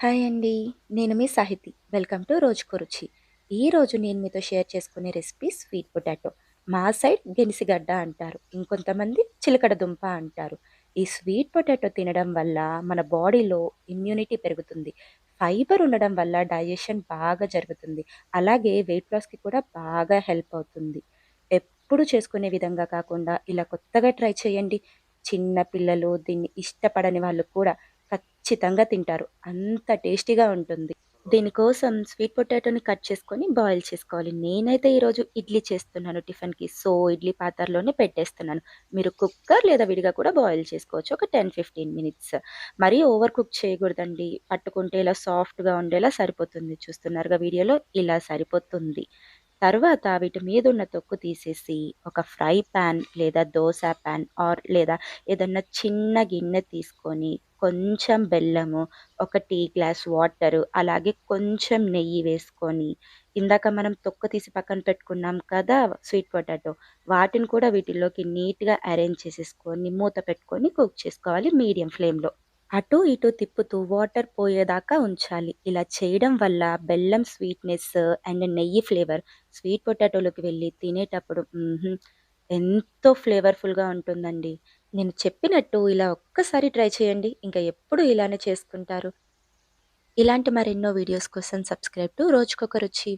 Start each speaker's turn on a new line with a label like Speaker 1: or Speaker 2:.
Speaker 1: Hi అండి. నేను మీ Sahiti. Welcome to రోజుకో రుచి. ఈరోజు నేను మీతో షేర్ చేసుకునే రెసిపీ స్వీట్ పొటాటో. మా సైడ్ గెనిసిగడ్డ అంటారు. ఇంకొంతమంది చిలకడ దుంప అంటారు. ఈ స్వీట్ పొటాటో తినడం వల్ల మన బాడీలో ఇమ్యూనిటీ పెరుగుతుంది. ఫైబర్ ఉండడం వల్ల డైజెషన్ బాగా జరుగుతుంది. అలాగే వెయిట్ లాస్‌కి కూడా బాగా హెల్ప్ అవుతుంది. ఎప్పుడు చేసుకునే విధంగా కాకుండా ఇలా కొత్తగా ట్రై చేయండి. చిన్న పిల్లలు, దీన్ని ఇష్టపడని వాళ్ళు కూడా ఖచ్చితంగా తింటారు. అంత టేస్టీగా ఉంటుంది. దీనికోసం స్వీట్ పొటాటోని కట్ చేసుకొని బాయిల్ చేసుకోవాలి. నేనైతే ఈరోజు ఇడ్లీ చేస్తున్నాను టిఫిన్‌కి. సో, ఇడ్లీ పాత్రలోనే పెట్టేస్తున్నాను. మీరు కుక్కర్ లేదా విడిగా కూడా బాయిల్ చేసుకోవచ్చు. ఒక 10, 15 మినిట్స్. మరీ ఓవర్ కుక్ చేయకూడదండి. పట్టుకుంటే ఇలా సాఫ్ట్‌గా ఉండేలా సరిపోతుంది. చూస్తున్నారుగా వీడియోలో ఇలా సరిపోతుంది. తర్వాత వీటి మీదున్న తొక్కు తీసేసి ఒక ఫ్రై పాన్ లేదా దోస పాన్ లేదా ఏదన్నా చిన్న గిన్నె తీసుకొని కొంచెం బెల్లము, ఒక టీ గ్లాస్ వాటరు, అలాగే కొంచెం నెయ్యి వేసుకొని, ఇందాక మనం తొక్క తీసి పక్కన పెట్టుకున్నాం కదా! స్వీట్ పొటాటో, వాటిని కూడా వీటిలోకి నీట్‌గా అరేంజ్ చేసేసుకొని, మూత పెట్టుకొని కుక్ చేసుకోవాలి మీడియం ఫ్లేమ్‌లో. అటు ఇటు తిప్పుతూ వాటర్ పోయేదాకా ఉంచాలి. ఇలా చేయడం వల్ల బెల్లం స్వీట్‌నెస్ అండ్ నెయ్యి ఫ్లేవర్ స్వీట్ పొటాటోలోకి వెళ్ళి తినేటప్పుడు ఎంతో ఫ్లేవర్‌ఫుల్‌గా ఉంటుందండి. నేను చెప్పినట్టు ఇలా ఒక్కసారి ట్రై చేయండి. ఇంక ఎప్పుడు ఇలానే చేసుకుంటారు. ఇలాంటి మరెన్నో వీడియోస్ కోసం సబ్స్క్రైబ్ టు రోజుకొక రుచి.